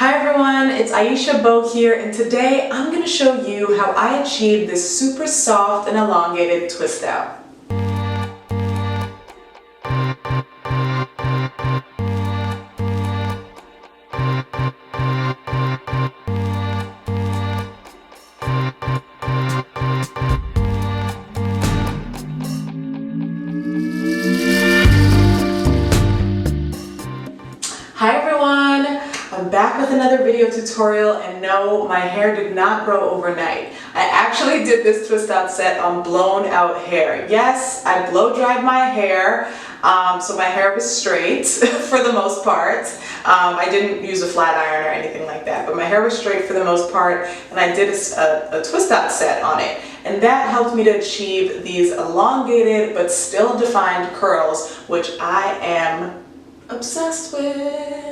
Hi everyone, it's Aisha, Beau here, and today I'm going to show you how I achieved this super soft and elongated twist out. Hi everyone, I'm back with another video tutorial, and no, my hair did not grow overnight. I actually did this twist out set on blown out hair. Yes, I blow dried my hair, so my hair was straight for the most part. I didn't use a flat iron or anything like that, but my hair was straight for the most part, and I did a twist out set on it. And that helped me to achieve these elongated but still defined curls, which I am obsessed with.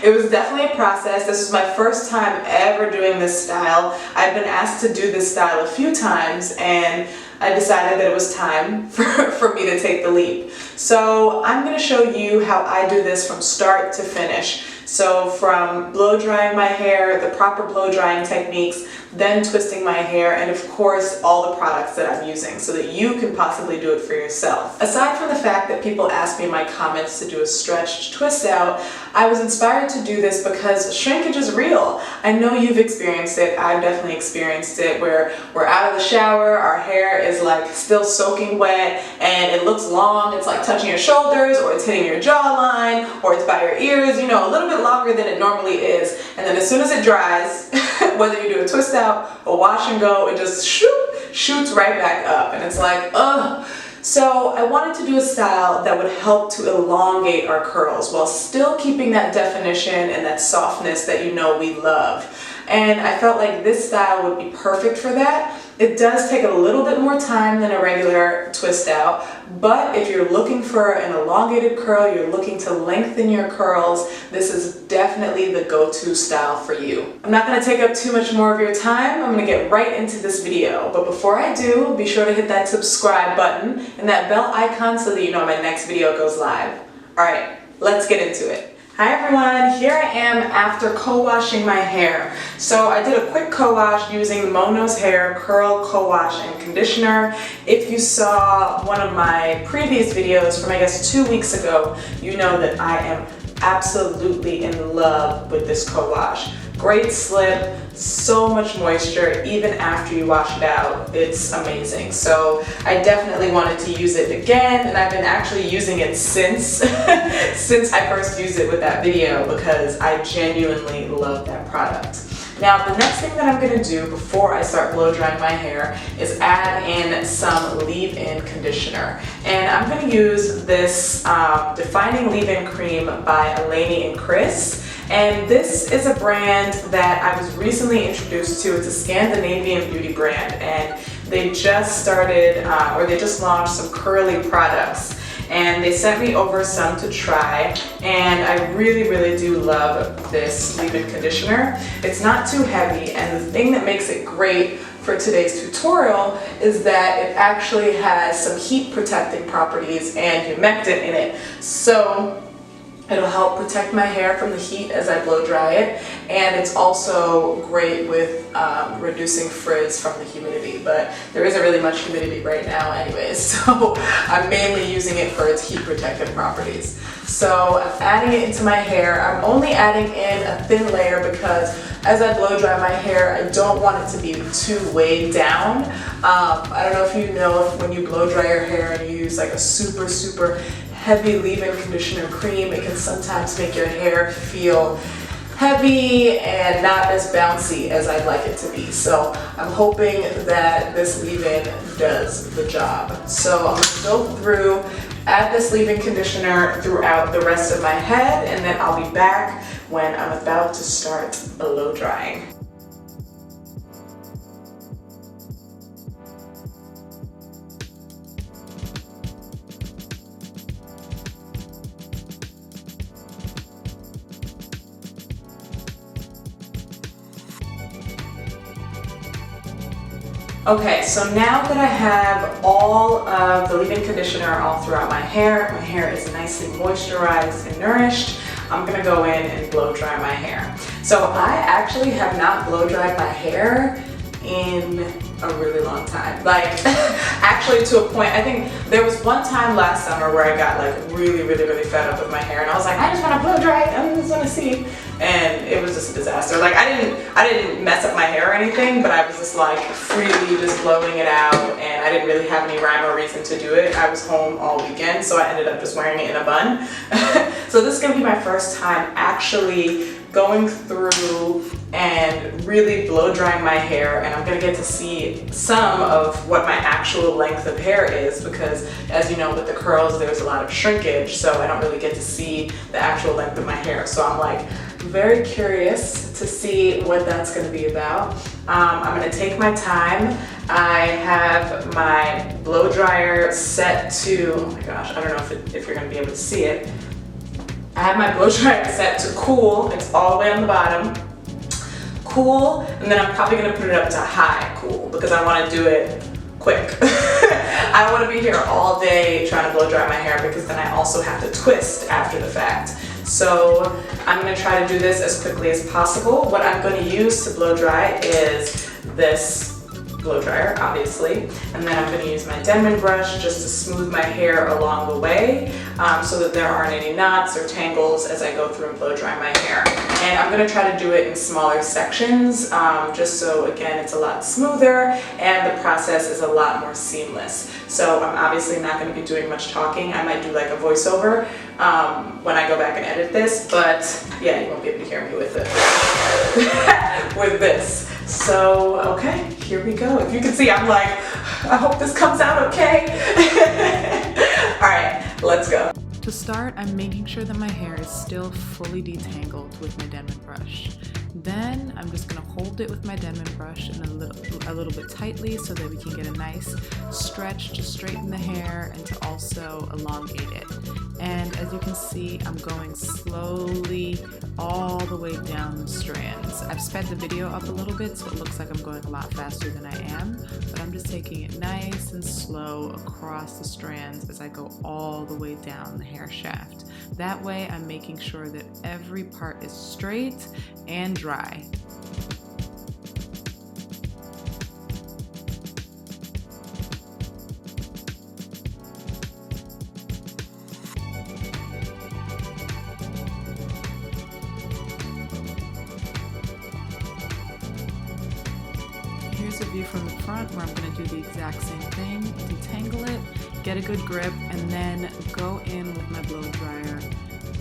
It was definitely a process. This was my first time ever doing this style. I've been asked to do this style a few times, and I decided that it was time for me to take the leap. So I'm going to show you how I do this from start to finish. So from blow drying my hair, the proper blow drying techniques, then twisting my hair, and of course all the products that I'm using so that you can possibly do it for yourself. Aside from the fact that people ask me in my comments to do a stretched twist out, I was inspired to do this because shrinkage is real. I know you've experienced it. I've definitely experienced it, where we're out of the shower, our hair is like still soaking wet, and it looks long. It's like touching your shoulders, or it's hitting your jawline, or it's by your ears, you know, a little bit longer than it normally is. And then as soon as it dries, whether you do a twist out or wash and go, it just shoots right back up, and it's like, ugh. So I wanted to do a style that would help to elongate our curls while still keeping that definition and that softness that you know we love. And I felt like this style would be perfect for that. It does take a little bit more time than a regular twist out, but if you're looking for an elongated curl, you're looking to lengthen your curls, this is definitely the go-to style for you. I'm not going to take up too much more of your time. I'm going to get right into this video, but before I do, be sure to hit that subscribe button and that bell icon so that you know my next video goes live. Alright, let's get into it. Hi everyone, here I am after co-washing my hair. So I did a quick co-wash using the Mono's Hair Curl Co-Wash and Conditioner. If you saw one of my previous videos from I guess 2 weeks ago, you know that I am absolutely in love with this co-wash. Great slip, so much moisture even after you wash it out. It's amazing. So I definitely wanted to use it again, and I've been actually using it since I first used it with that video because I genuinely love that product. Now the next thing that I'm going to do before I start blow drying my hair is add in some leave-in conditioner. And I'm going to use this Defining Leave-In Cream by Eleni and Chris. And this is a brand that I was recently introduced to. It's a Scandinavian beauty brand, and they just started, or they just launched some curly products. And they sent me over some to try, and I really do love this leave-in conditioner. It's not too heavy, and the thing that makes it great for today's tutorial is that it actually has some heat protecting properties and humectant in it. So it'll help protect my hair from the heat as I blow dry it, and it's also great with reducing frizz from the humidity, but there isn't really much humidity right now anyways, so I'm mainly using it for its heat protective properties. So I'm adding it into my hair. I'm only adding in a thin layer because as I blow dry my hair, I don't want it to be too weighed down. I don't know if you know, if when you blow dry your hair and you use like a super heavy leave-in conditioner cream, it can sometimes make your hair feel heavy and not as bouncy as I'd like it to be. So I'm hoping that this leave-in does the job. So I'm going to go through, add this leave-in conditioner throughout the rest of my head, and then I'll be back when I'm about to start blow drying. Okay, so now that I have all of the leave-in conditioner all throughout my hair is nicely moisturized and nourished, I'm gonna go in and blow dry my hair. So I actually have not blow dried my hair in a really long time. Like actually to a point, I think there was one time last summer where I got like really fed up with my hair and I was like, I just want to blow dry it, I just want to see. And it was just a disaster. Like I didn't mess up my hair or anything, but I was just like freely just blowing it out and I didn't really have any rhyme or reason to do it. I was home all weekend, so I ended up just wearing it in a bun. So this is gonna be my first time actually going through and really blow drying my hair, and I'm gonna get to see some of what my actual length of hair is, because as you know, with the curls there's a lot of shrinkage, so I don't really get to see the actual length of my hair. So I'm like very curious to see what that's gonna be about. I'm gonna take my time. I have my blow dryer set to, oh my gosh, I don't know if you're gonna be able to see it. I have my blow dryer set to cool. It's all the way on the bottom. Cool, and then I'm probably gonna put it up to high cool because I wanna do it quick. I don't wanna be here all day trying to blow dry my hair because then I also have to twist after the fact. So I'm gonna try to do this as quickly as possible. What I'm gonna use to blow dry is this blow dryer, obviously, and then I'm going to use my Denman brush just to smooth my hair along the way so that there aren't any knots or tangles as I go through and blow dry my hair. And I'm going to try to do it in smaller sections just so, again, it's a lot smoother and the process is a lot more seamless. So I'm obviously not going to be doing much talking. I might do like a voiceover when I go back and edit this, but yeah, you won't be able to hear me with it with this. So, okay, here we go. If you can see, I'm like, I hope this comes out okay. All right, let's go. To start, I'm making sure that my hair is still fully detangled with my Denman brush. Then I'm just gonna hold it with my Denman brush and a little bit tightly so that we can get a nice stretch to straighten the hair and to also elongate it. And as you can see, I'm going slowly all the way down the strands. I've sped the video up a little bit so it looks like I'm going a lot faster than I am, but I'm just taking it nice and slow across the strands as I go all the way down the hair shaft. That way I'm making sure that every part is straight and dry. Here's a view from the front where I'm going to do the exact same thing. Detangle it, get a good grip, and then go in with my blow dryer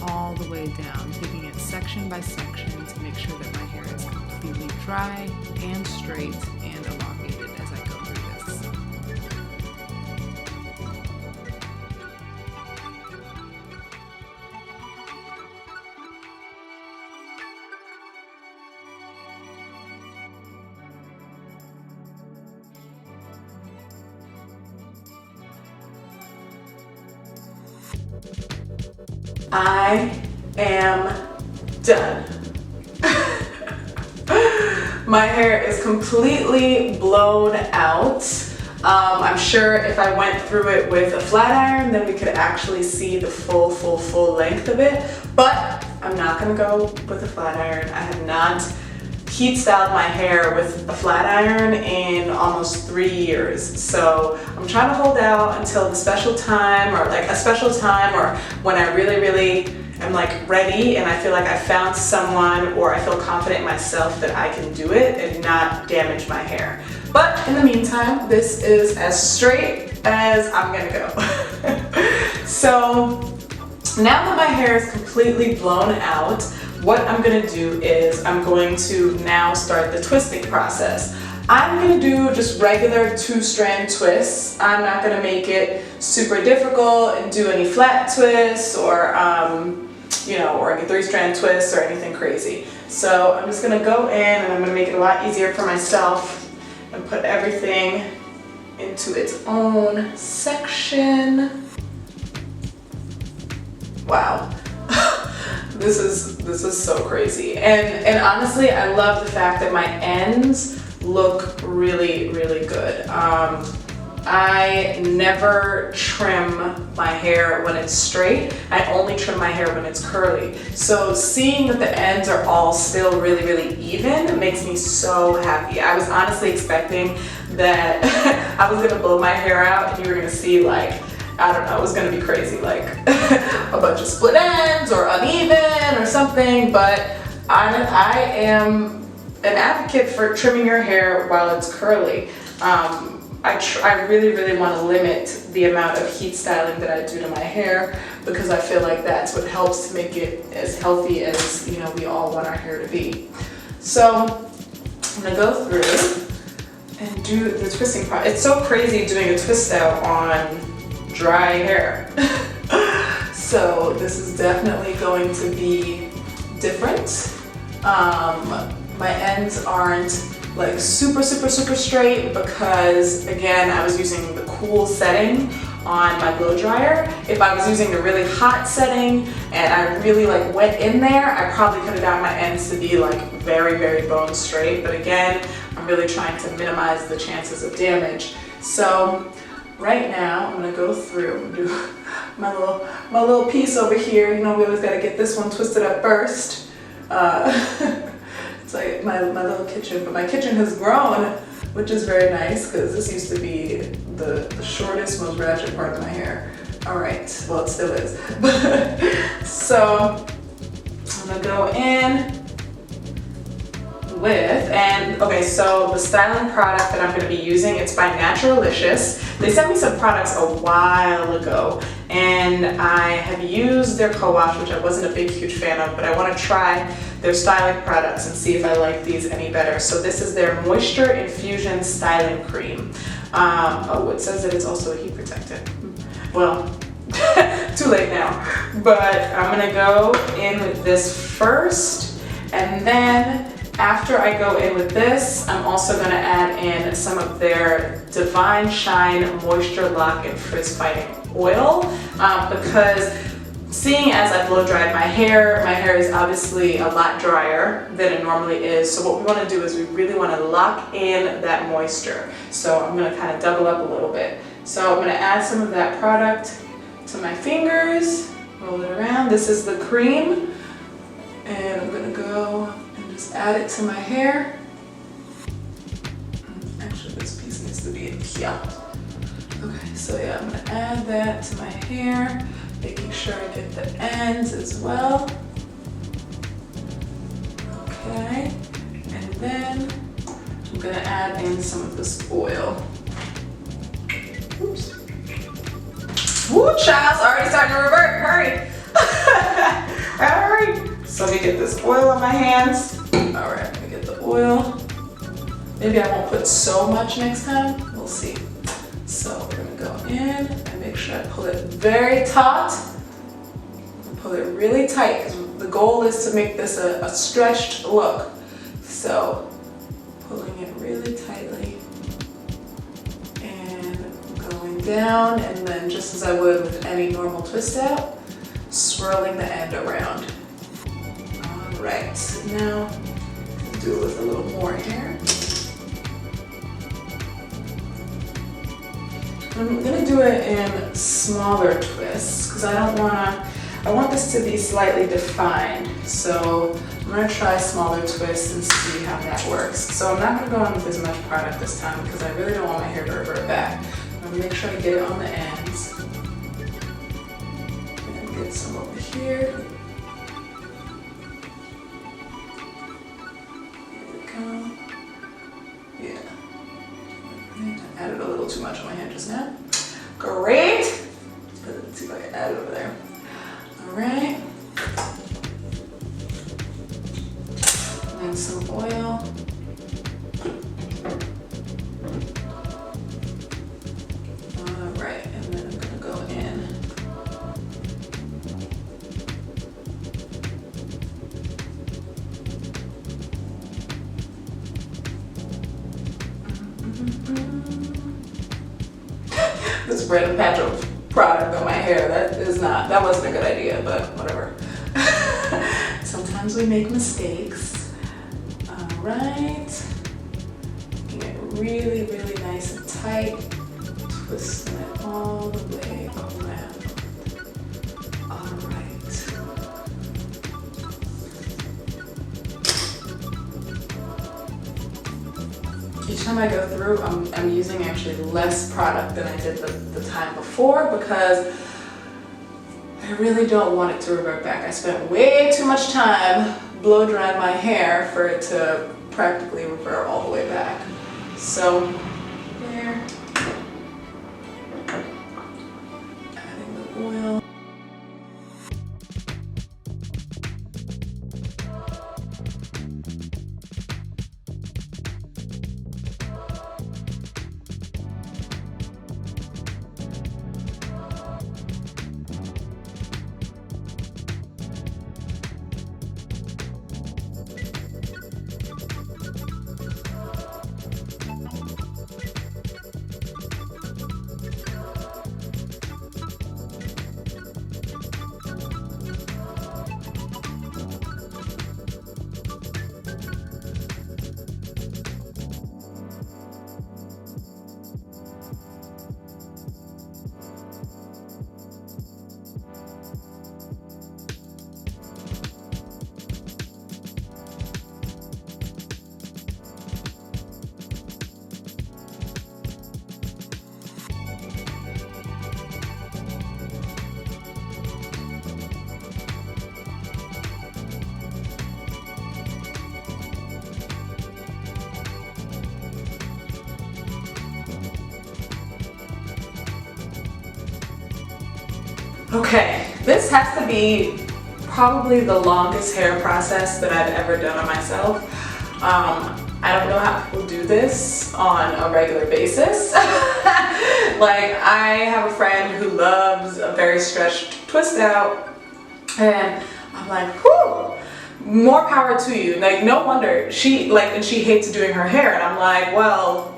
all the way down, taking it section by section to make sure that my hair is completely dry and straight and elongated as I go through this. I am done. My hair is completely blown out. I'm sure if I went through it with a flat iron, then we could actually see the full length of it. But I'm not gonna go with a flat iron. I have not heat styled my hair with a flat iron in almost 3 years. So I'm trying to hold out until the special time, or like a special time, or when I really am like ready and I feel like I found someone, or I feel confident in myself that I can do it and not damage my hair. But in the meantime, this is as straight as I'm gonna go. So now that my hair is completely blown out, what I'm gonna do is I'm going to now start the twisting process. I'm gonna do just regular 2-strand twists. I'm not gonna make it super difficult and do any flat twists or or any 3-strand twists or anything crazy. So I'm just gonna go in and I'm gonna make it a lot easier for myself and put everything into its own section. Wow. This is so crazy. And honestly, I love the fact that my ends look really good. I never trim my hair when it's straight. I only trim my hair when it's curly. So seeing that the ends are all still really, really even makes me so happy. I was honestly expecting that I was gonna blow my hair out and you were gonna see like, I don't know, it was gonna be crazy, like a bunch of split ends or uneven or something, but I am an advocate for trimming your hair while it's curly. I really, really want to limit the amount of heat styling that I do to my hair because I feel like that's what helps to make it as healthy as, you know, we all want our hair to be. So I'm gonna go through and do the twisting part. It's so crazy doing a twist out on dry hair. So this is definitely going to be different. My ends aren't like super straight because again I was using the cool setting on my blow dryer. If I was using the really hot setting and I really like went in there, I probably could have got my ends to be like very bone straight, but again I'm really trying to minimize the chances of damage. So right now I'm gonna go through and do my little piece over here. You know, we always gotta get this one twisted up first. It's like my little kitchen, but my kitchen has grown, which is very nice because this used to be the shortest, most ratchet part of my hair. All right, well it still is. So I'm gonna go in with, and okay, so the styling product that I'm gonna be using, it's by Naturalicious. They sent me some products a while ago and I have used their co-wash, which I wasn't a big huge fan of, but I want to try their styling products and see if I like these any better. So this is their Moisture Infusion Styling Cream. Oh, it says that it's also a heat protectant. Well, too late now. But I'm gonna go in with this first, and then after I go in with this, I'm also gonna add in some of their Divine Shine Moisture Lock and Frizz Fighting Oil, because seeing as I blow dried my hair is obviously a lot drier than it normally is. So what we want to do is we really want to lock in that moisture. So I'm going to kind of double up a little bit. So I'm going to add some of that product to my fingers, roll it around. This is the cream, and I'm going to go and just add it to my hair. Actually, this piece needs to be in here. Okay, so yeah, I'm going to add that to my hair, making sure I get the ends as well. Okay, and then I'm gonna add in some of this oil. Oops. Woo, child's already starting to revert, hurry. Hurry. So let me get this oil on my hands. All right, let me get the oil. Maybe I won't put so much next time, we'll see. So we're gonna go in and make sure I pull it very taut. Pull it really tight because the goal is to make this a stretched look. So pulling it really tightly and going down, and then just as I would with any normal twist out, swirling the end around. All right, now do it with a little more here. I'm gonna do it in smaller twists because I want this to be slightly defined. So I'm gonna try smaller twists and see how that works. So I'm not gonna go in with as much product this time because I really don't want my hair to revert back. I'm gonna make sure I get it on the ends. And get some over here. Here we go. Yeah. I added a little too much on my hand just now. Great. Let's see if I can add it over there. All right. And then some oil. All right, and then I'm gonna go in. This random patch of product on my hair, that wasn't a good idea, but whatever. Sometimes we make mistakes. All right. Making it really, really nice and tight. Twisting it all the way around. Alright. Each time I go through, I'm using actually less product than I did the time before because I really don't want it to revert back. I spent way too much time blow drying my hair for it to practically revert all the way back. So there. Adding the oil. Okay, this has to be probably the longest hair process that I've ever done on myself. I don't know how people do this on a regular basis. Like, I have a friend who loves a very stretched twist out, and I'm like, whew, more power to you. Like, no wonder she hates doing her hair, and I'm like, well,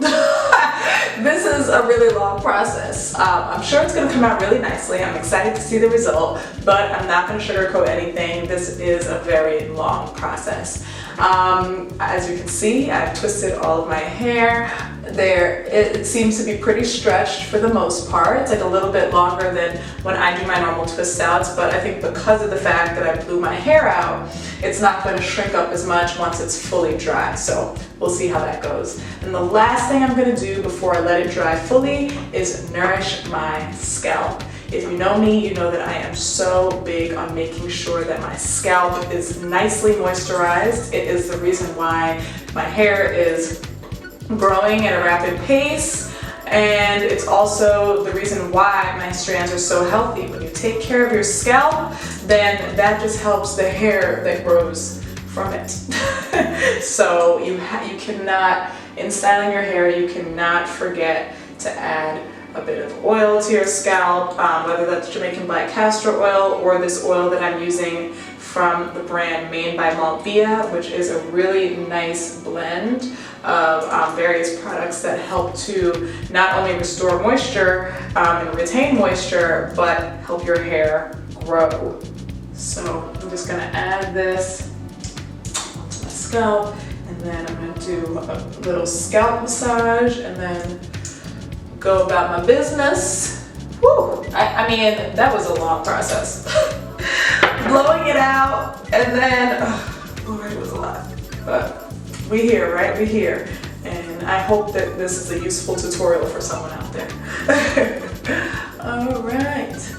this is a really long process. I'm sure it's gonna come out really nicely. I'm excited to see the result, but I'm not gonna sugarcoat anything. This is a very long process. As you can see, I've twisted all of my hair. It seems to be pretty stretched for the most part. It's like a little bit longer than when I do my normal twist outs, but I think because of the fact that I blew my hair out, it's not going to shrink up as much once it's fully dry. So we'll see how that goes. And the last thing I'm going to do before I let it dry fully is nourish my scalp. If you know me, you know that I am so big on making sure that my scalp is nicely moisturized. It is the reason why my hair is growing at a rapid pace, and it's also the reason why my strands are so healthy. When you take care of your scalp, then that just helps the hair that grows from it. So you cannot, in styling your hair, you cannot forget to add a bit of oil to your scalp, whether that's Jamaican black castor oil or this oil that I'm using from the brand Made by Malvia, which is a really nice blend of various products that help to not only restore moisture and retain moisture, but help your hair grow. So I'm just gonna add this to my scalp, and then I'm gonna do a little scalp massage and then go about my business. Whew, I mean, that was a long process. Blowing it out, and then, Lord, it was a lot. But we're here, right? We're here. And I hope that this is a useful tutorial for someone out there. All right.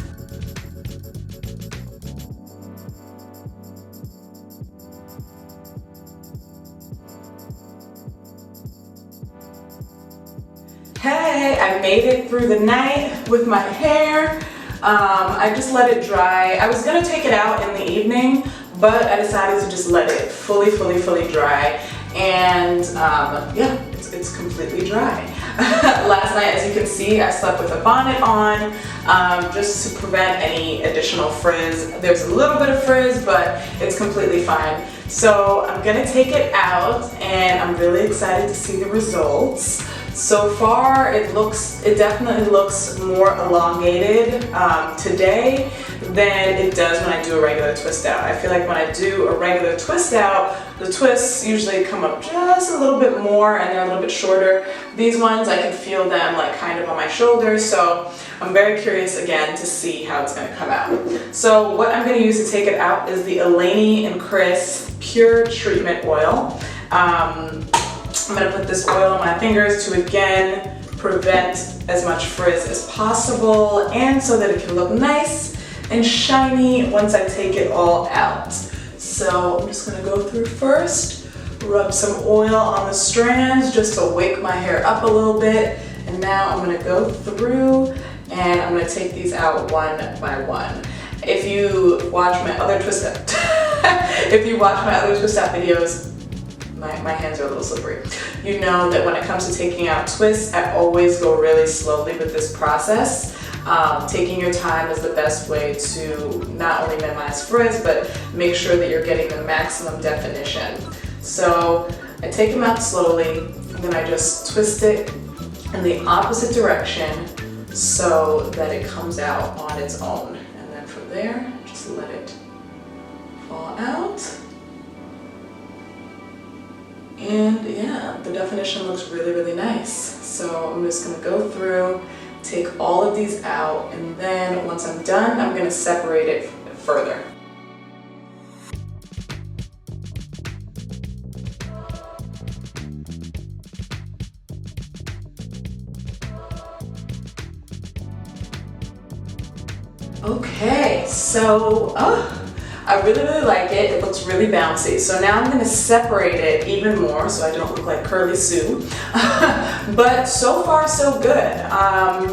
Hey, I made it through the night with my hair. I just let it dry. I was gonna take it out in the evening, but I decided to just let it fully dry. And yeah, it's completely dry. Last night, as you can see, I slept with a bonnet on, just to prevent any additional frizz. There's a little bit of frizz, but it's completely fine. So I'm gonna take it out, and I'm really excited to see the results. So far, it definitely looks more elongated. Today, than it does when I do a regular twist out. I feel like when I do a regular twist out, the twists usually come up just a little bit more and they're a little bit shorter. These ones, I can feel them like kind of on my shoulders, so I'm very curious again to see how it's gonna come out. So what I'm gonna use to take it out is the Eleni and Chris Pure Treatment Oil. I'm gonna put this oil on my fingers to again prevent as much frizz as possible and so that it can look nice and shiny once I take it all out. So I'm just gonna go through first, rub some oil on the strands just to wake my hair up a little bit. And now I'm gonna go through and I'm gonna take these out one by one. If you watch my other twist out, videos, my hands are a little slippery. You know that when it comes to taking out twists, I always go really slowly with this process. Taking your time is the best way to not only minimize frizz, but make sure that you're getting the maximum definition. So I take them out slowly, and then I just twist it in the opposite direction so that it comes out on its own. And then from there, just let it fall out. And yeah, the definition looks really, really nice. So I'm just gonna go through, take all of these out, and then once I'm done, I'm gonna separate it further. Okay, so I really, really like it. It looks really bouncy. So now I'm gonna separate it even more so I don't look like Curly Sue. But so far so good.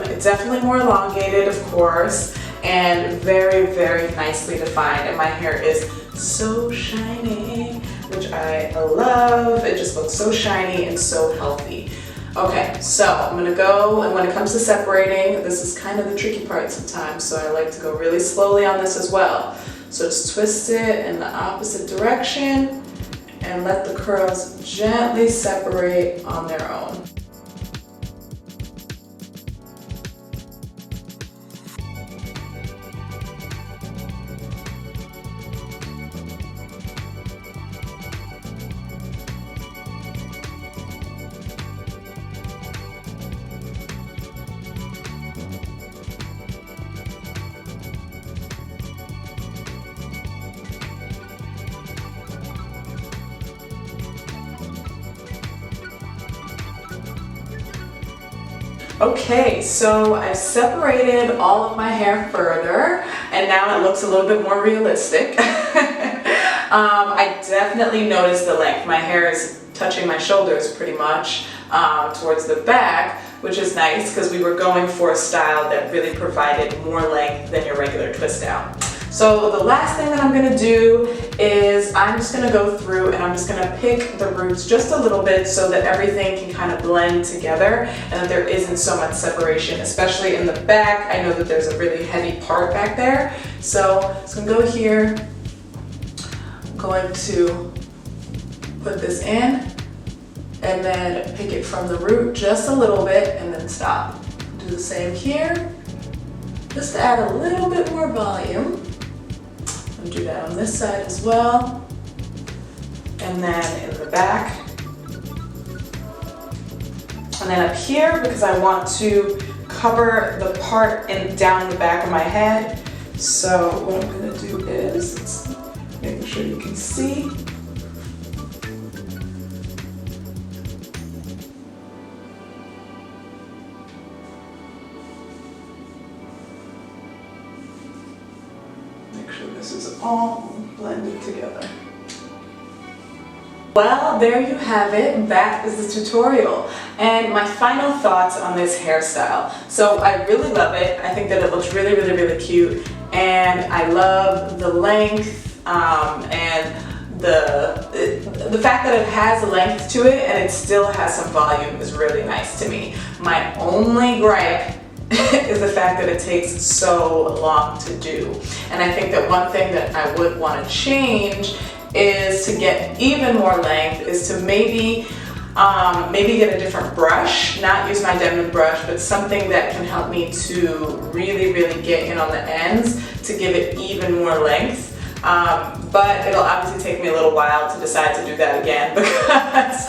It's definitely more elongated, of course, and very, very nicely defined. And my hair is so shiny, which I love. It just looks so shiny and so healthy. Okay, so I'm gonna go, and when it comes to separating, this is kind of the tricky part sometimes, so I like to go really slowly on this as well. So just twist it in the opposite direction and let the curls gently separate on their own. Okay, so I've separated all of my hair further, and now it looks a little bit more realistic. I definitely noticed the length. My hair is touching my shoulders pretty much towards the back, which is nice because we were going for a style that really provided more length than your regular twist out. So the last thing that I'm gonna do is I'm just gonna go through and I'm just gonna pick the roots just a little bit so that everything can kind of blend together and that there isn't so much separation, especially in the back. I know that there's a really heavy part back there. So I'm just gonna go here, I'm going to put this in and then pick it from the root just a little bit and then stop. Do the same here, just to add a little bit more volume. And do that on this side as well. And then in the back. And then up here, because I want to cover the part down the back of my head. So what I'm gonna do is, make sure you can see. Make sure this is all blended together. Well, there you have it. That is the tutorial. And my final thoughts on this hairstyle. So I really love it. I think that it looks really, really, really cute. And I love the length and the fact that it has a length to it and it still has some volume is really nice to me. My only gripe is the fact that it takes so long to do. And I think that one thing that I would want to change is to get even more length, is to maybe Maybe get a different brush, not use my Denman brush, but something that can help me to really get in on the ends to give it even more length. But it'll obviously take me a little while to decide to do that again because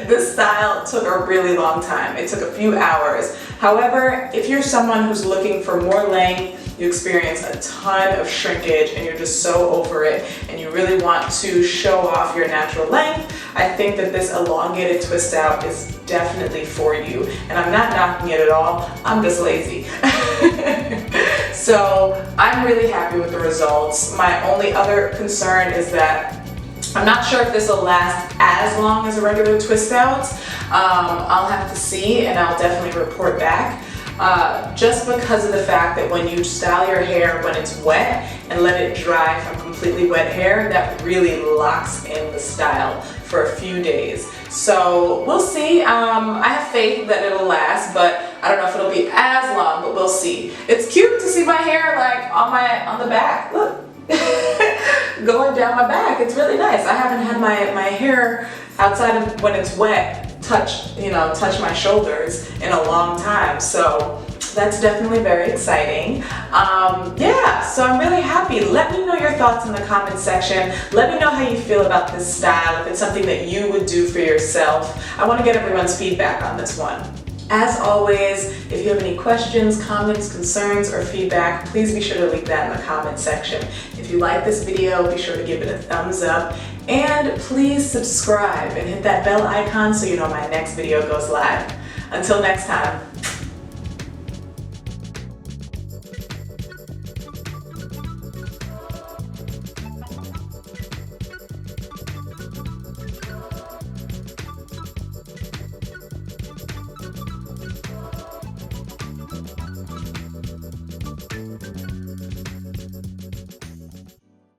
this style took a really long time. It took a few hours. However, if you're someone who's looking for more length, you experience a ton of shrinkage and you're just so over it and you really want to show off your natural length, I think that this elongated twist out is definitely for you. And I'm not knocking it at all, I'm just lazy. So I'm really happy with the results. My only other concern is that I'm not sure if this will last as long as a regular twist out. I'll have to see and I'll definitely report back. Just because of the fact that when you style your hair when it's wet and let it dry from completely wet hair, that really locks in the style for a few days. So we'll see. I have faith that it'll last, but I don't know if it'll be as long, but we'll see. It's cute to see my hair like on the back. Look. Going down my back. It's really nice. I haven't had my hair outside of when it's wet touch my shoulders in a long time, so that's definitely very exciting. Yeah, so I'm really happy. Let me know your thoughts in the comment section. Let me know how you feel about this style, if it's something that you would do for yourself. I want to get everyone's feedback on this one. As always, if you have any questions, comments, concerns, or feedback, please be sure to leave that in the comment section. If you like this video, be sure to give it a thumbs up, and please subscribe and hit that bell icon so you know my next video goes live. Until next time.